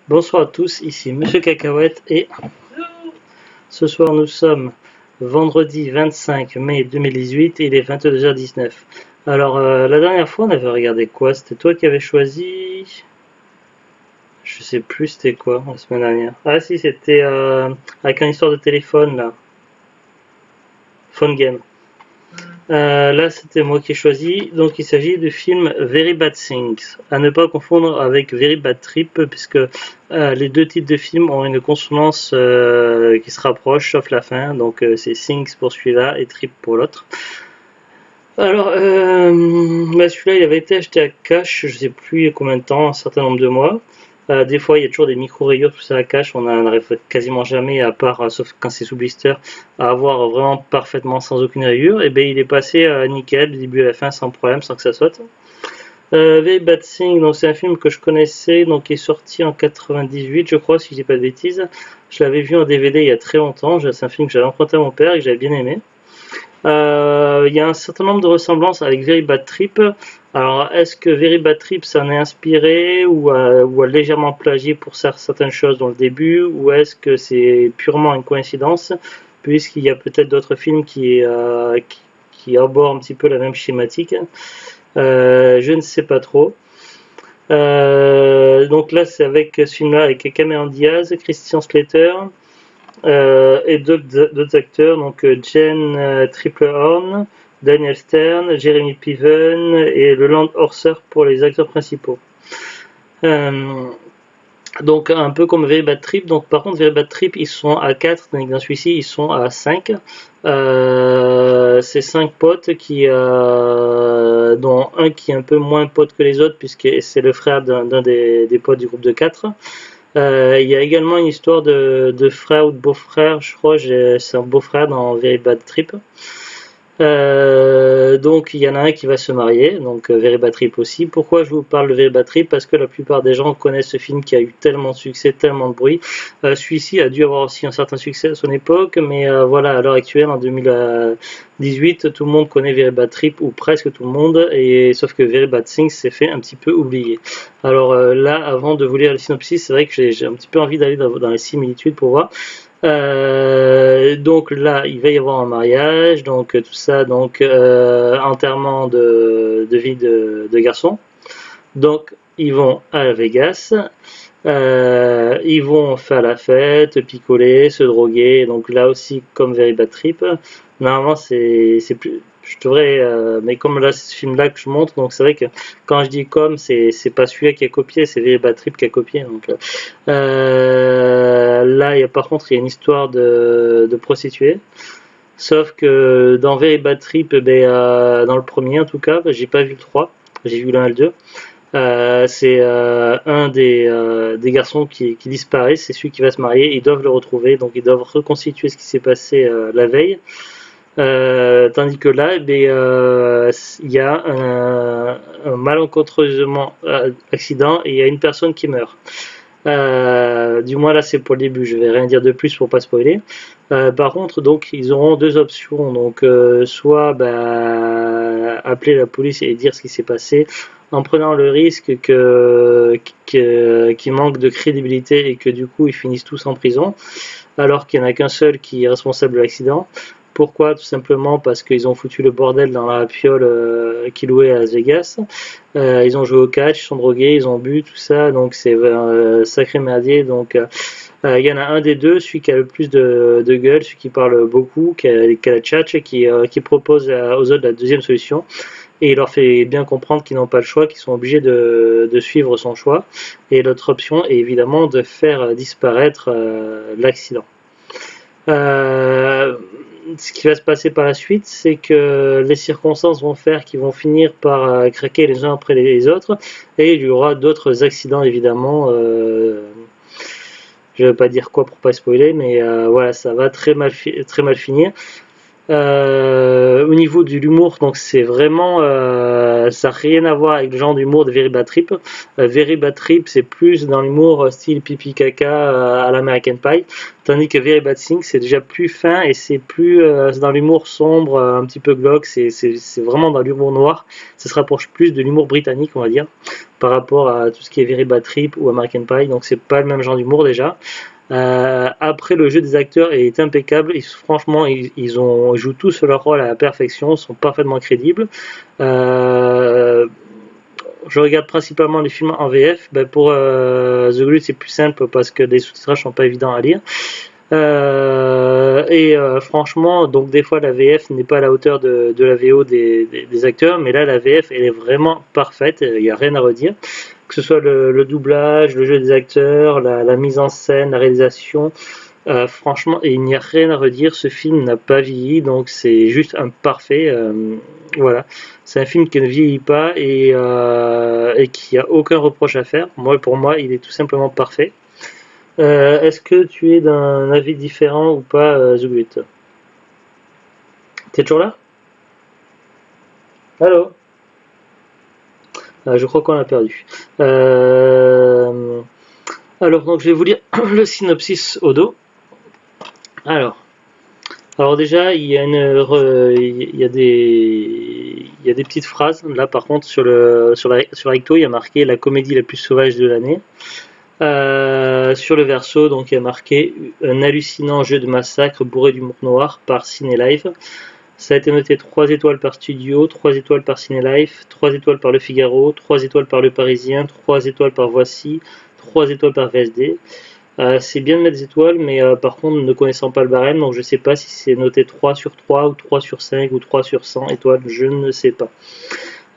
Bonsoir à tous, ici Monsieur Cacahuète et ce soir nous sommes vendredi 25 mai 2018 et il est 22h19. Alors la dernière fois on avait regardé quoi? C'était toi qui avais choisi? Je sais plus c'était quoi la semaine dernière. Ah si c'était avec une histoire de téléphone là. Phone Game. Là, c'était moi qui ai choisi. Donc, il s'agit du film Very Bad Things, à ne pas confondre avec Very Bad Trip, puisque les deux titres de films ont une consonance qui se rapproche, sauf la fin. Donc, c'est Things pour celui-là et Trip pour l'autre. Alors, celui-là, il avait été acheté à cash, je sais plus il y a combien de temps, un certain nombre de mois. Des fois, il y a toujours des micro-rayures, tout ça à cash. On n'arrive quasiment jamais, à part, sauf quand c'est sous blister, à avoir vraiment parfaitement sans aucune rayure. Et bien, il est passé nickel, du début à la fin, sans problème, sans que ça saute. Very Bad Thing, donc c'est un film que je connaissais, donc qui est sorti en 98, je crois, si je dis pas de bêtises. Je l'avais vu en DVD il y a très longtemps. C'est un film que j'avais emprunté à mon père et que j'avais bien aimé. Il y a un certain nombre de ressemblances avec Very Bad Trip. Alors, est-ce que Very Bad Trip s'en est inspiré ou a légèrement plagié pour certaines choses dans le début, ou est-ce que c'est purement une coïncidence, puisqu'il y a peut-être d'autres films qui abordent un petit peu la même schématique. Je ne sais pas trop. Donc là, c'est avec ce film-là, avec Cameron Diaz, Christian Slater, et d'autres acteurs, donc Jen Triplehorn, Daniel Stern, Jeremy Piven et Leland Orser pour les acteurs principaux. Donc un peu comme Very Bad Trip. Donc par contre Very Bad Trip ils sont à 4, dans celui-ci ils sont à 5. C'est 5 potes dont un qui est un peu moins pote que les autres puisque c'est le frère d'un des potes du groupe de 4. Il y a également une histoire de frère ou de beau-frère, je crois, c'est un beau-frère dans Very Bad Trip. Donc il y en a un qui va se marier, donc Very Bad Trip aussi. Pourquoi je vous parle de Very Bad Trip? Parce que la plupart des gens connaissent ce film qui a eu tellement de succès, tellement de bruit. Celui-ci a dû avoir aussi un certain succès à son époque, mais voilà, à l'heure actuelle, en 2018, tout le monde connaît Very Bad Trip, ou presque tout le monde, et sauf que Very Bad Things s'est fait un petit peu oublier. Alors là, avant de vous lire le synopsis, c'est vrai que j'ai un petit peu envie d'aller dans les similitudes pour voir. Donc là, il va y avoir un mariage, donc tout ça, donc enterrement de vie de garçon. Donc ils vont à Vegas, ils vont faire la fête, picoler, se droguer. Donc là aussi, comme Very Bad Trip, normalement c'est plus. Je devrais, mais comme là c'est ce film-là que je montre, donc c'est vrai que quand je dis comme, c'est pas celui-là qui a copié, c'est Very Bad Trip qui a copié. Donc là, par contre, il y a une histoire de prostituée. Sauf que dans Very Bad Trip, dans le premier en tout cas, j'ai pas vu le 3, j'ai vu le 1 et le 2. C'est un des garçons qui disparaît, c'est celui qui va se marier, ils doivent le retrouver, donc ils doivent reconstituer ce qui s'est passé la veille. Tandis que là, il y a un malencontreusement accident et il y a une personne qui meurt. Du moins là c'est pour le début, je vais rien dire de plus pour pas spoiler. Par contre donc ils auront deux options, donc soit appeler la police et dire ce qui s'est passé en prenant le risque qu'il manque de crédibilité et que du coup ils finissent tous en prison alors qu'il n'y en a qu'un seul qui est responsable de l'accident. Pourquoi? Tout simplement parce qu'ils ont foutu le bordel dans la piole qu'ils louaient à Las Vegas. Ils ont joué au catch, ils sont drogués, ils ont bu, tout ça, donc c'est sacré merdier. Donc il y en a un des deux, celui qui a le plus de gueule, celui qui parle beaucoup, qui a la tchatch, qui propose aux autres la deuxième solution. Et il leur fait bien comprendre qu'ils n'ont pas le choix, qu'ils sont obligés de suivre son choix. Et l'autre option est évidemment de faire disparaître l'accident. Ce qui va se passer par la suite, c'est que les circonstances vont faire qu'ils vont finir par craquer les uns après les autres, et il y aura d'autres accidents évidemment. Je ne vais pas dire quoi pour pas spoiler, mais voilà, ça va très mal finir. Au niveau de l'humour, donc c'est vraiment ça n'a rien à voir avec le genre d'humour de Very Bad Trip. Very Bad Trip c'est plus dans l'humour style pipi caca à l'American Pie, Tandis que Very Bad Things, c'est déjà plus fin et c'est plus c'est dans l'humour sombre, un petit peu glauque, c'est vraiment dans l'humour noir. Ça se rapproche plus de l'humour britannique, on va dire, par rapport à tout ce qui est Very Bad Trip ou American Pie, donc c'est pas le même genre d'humour déjà. Après, le jeu des acteurs est impeccable. Franchement, ils jouent tous leur rôle à la perfection, sont parfaitement crédibles. Euh, je regarde principalement les films en VF. Ben pour The Glut, c'est plus simple parce que les sous-titrages sont pas évidents à lire. Franchement, donc des fois la VF n'est pas à la hauteur de la VO des acteurs, mais là la VF elle est vraiment parfaite, il n'y a rien à redire. Que ce soit le doublage, le jeu des acteurs, la mise en scène, la réalisation, franchement, il n'y a rien à redire. Ce film n'a pas vieilli, donc c'est juste un parfait. Voilà, c'est un film qui ne vieillit pas et qui a aucun reproche à faire. Moi, pour moi, il est tout simplement parfait. Est-ce que tu es d'un avis différent ou pas, Zugut? T'es toujours là? Allô? Je crois qu'on l'a perdu. Alors, donc, je vais vous lire le synopsis au dos. Alors, déjà, il y a des petites phrases. Là, par contre, sur la recto, il y a marqué la comédie la plus sauvage de l'année. Sur le verso, donc il y a marqué un hallucinant jeu de massacre bourré d'humour noir par Ciné Live. Ça a été noté 3 étoiles par Studio, 3 étoiles par Ciné Life, 3 étoiles par Le Figaro, 3 étoiles par Le Parisien, 3 étoiles par Voici, 3 étoiles par VSD. C'est bien de mettre des étoiles, mais par contre, ne connaissant pas le barème, donc je ne sais pas si c'est noté 3 sur 3 ou 3 sur 5 ou 3 sur 100 étoiles, je ne sais pas.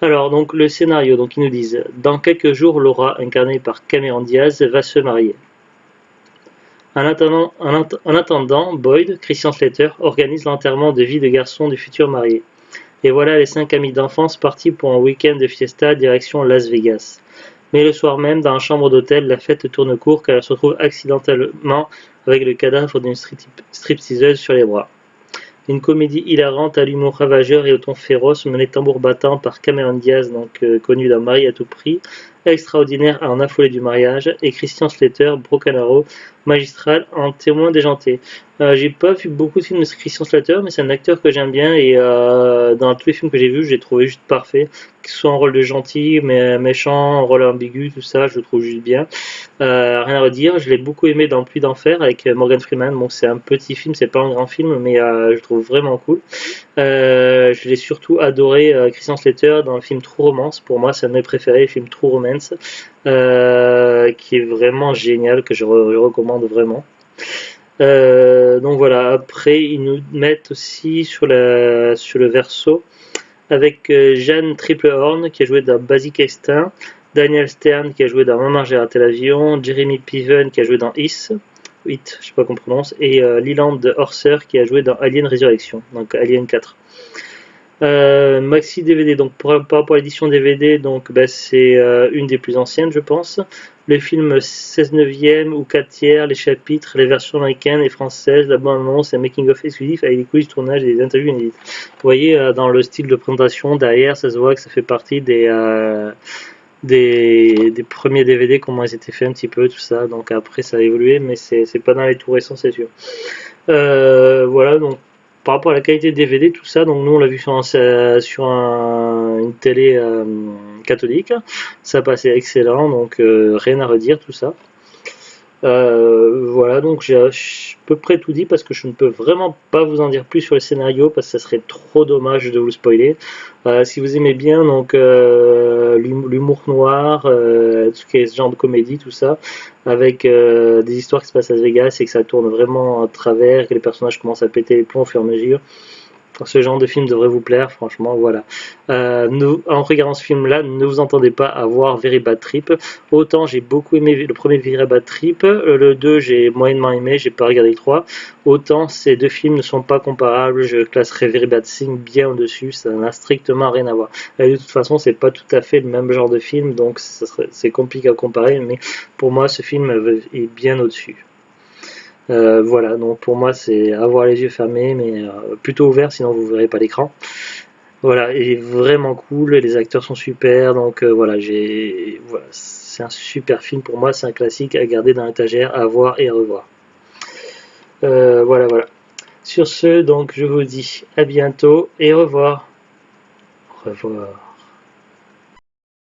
Alors, donc le scénario, donc ils nous disent dans quelques jours, Laura, incarnée par Cameron Diaz, va se marier. En attendant, Boyd, Christian Slater, organise l'enterrement de vie de garçon du futur marié. Et voilà les 5 amis d'enfance partis pour un week-end de fiesta direction Las Vegas. Mais le soir même, dans la chambre d'hôtel, la fête tourne court car elle se retrouve accidentellement avec le cadavre d'une stripteaseuse sur les bras. Une comédie hilarante à l'humour ravageur et au ton féroce, menée tambour battant par Cameron Diaz, donc connu d'un Mari à tout prix, extraordinaire à en affoler du mariage, et Christian Slater, Broken Arrow, magistral en témoin déjanté. J'ai pas vu beaucoup de films de Christian Slater, mais c'est un acteur que j'aime bien et dans tous les films que j'ai vus, j'ai trouvé juste parfait. Que ce soit en rôle de gentil, mais méchant, en rôle ambigu, tout ça, je le trouve juste bien. Rien à redire, je l'ai beaucoup aimé dans Pluie d'enfer avec Morgan Freeman. Bon, c'est un petit film, c'est pas un grand film, mais je le trouve vraiment cool. Je l'ai surtout adoré Christian Slater dans le film True Romance. Pour moi, c'est un de mes préférés, le film True Romance, qui est vraiment génial, que je recommande vraiment. Donc voilà, après ils nous mettent aussi sur le verso avec Jeanne Triplehorn qui a joué dans Basic Instinct, Daniel Stern qui a joué dans Maman j'ai raté l'avion, Jeremy Piven qui a joué dans It, je sais pas comment on prononce, et Leland Orser qui a joué dans Alien Resurrection, donc Alien 4. Maxi DVD, donc par rapport à l'édition DVD, donc c'est une des plus anciennes, je pense. Le film 16 neuvième ou 4 tiers, les chapitres, les versions américaines et françaises, la bande-annonce, un making-of exclusif avec des coulisses, tournage et des interviews inédites. Vous voyez, dans le style de présentation, derrière, ça se voit que ça fait partie des premiers DVD, comment ils étaient faits un petit peu, tout ça. Donc après, ça a évolué, mais c'est pas dans les tout récents, c'est sûr. Voilà, donc par rapport à la qualité de DVD, tout ça, donc nous on l'a vu sur une télé catholique, ça passait excellent, donc rien à redire, tout ça. Voilà, donc j'ai à peu près tout dit parce que je ne peux vraiment pas vous en dire plus sur le scénario parce que ça serait trop dommage de vous spoiler. Si vous aimez bien donc l'humour noir, tout ce qui est ce genre de comédie, tout ça, avec des histoires qui se passent à Las Vegas et que ça tourne vraiment à travers, que les personnages commencent à péter les plombs au fur et à mesure. Ce genre de film devrait vous plaire, franchement, voilà. En regardant ce film-là, ne vous entendez pas à voir Very Bad Trip. Autant j'ai beaucoup aimé le premier Very Bad Trip, le 2 j'ai moyennement aimé, j'ai pas regardé le 3. Autant ces deux films ne sont pas comparables, je classerai Very Bad Thing bien au-dessus, ça n'a strictement rien à voir. Et de toute façon, c'est pas tout à fait le même genre de film, donc c'est compliqué à comparer, mais pour moi, ce film est bien au-dessus. Voilà, donc pour moi c'est avoir les yeux fermés, mais plutôt ouverts, sinon vous ne verrez pas l'écran. Voilà, il est vraiment cool, les acteurs sont super, donc voilà, c'est un super film pour moi, c'est un classique à garder dans l'étagère, à voir et à revoir. Voilà, voilà. Sur ce, donc, je vous dis à bientôt et au revoir. Au revoir.